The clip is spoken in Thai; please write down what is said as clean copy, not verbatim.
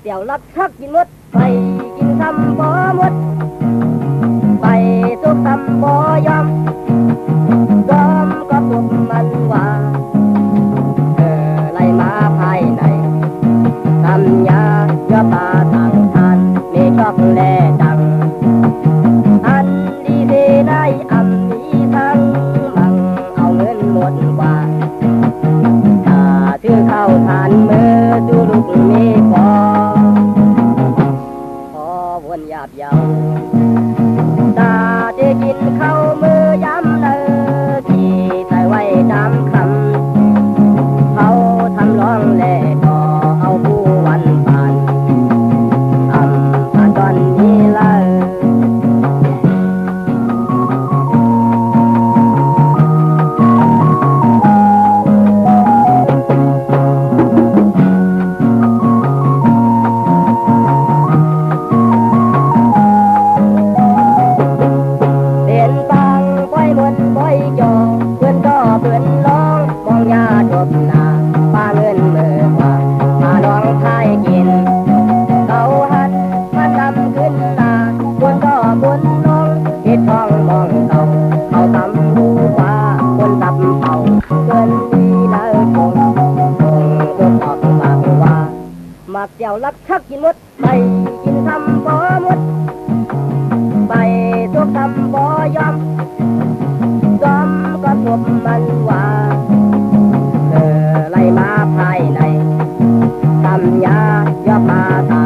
เดี๋ยวลักชักกินมดไปกินทำบ่มดไปทุกทำบ่ยอมก็ตุกมันว่าไล่มาภายในทำยาเยื่อปลาทางทานมีชอบแลดังอันดีดีได้อันนี้ทั้งมังเอาเงินหมดกว่าถ้าถือเข้าทานมือดูลูกมีพอวนหยาบเยาตาจะกินข้าวมือย้ำเลยที่ใส่ไว้ดำคำเขาทำร้องแหล่ก็เอาผู้วันผ่านผ่านตอนนี้เลยเดี๋ยวลักชักกินมดไปกินทำบ่มดไปทุกทำบ่ยอมก็ทุบมันว่าไล่มาภายในทำยาเยื่อปลา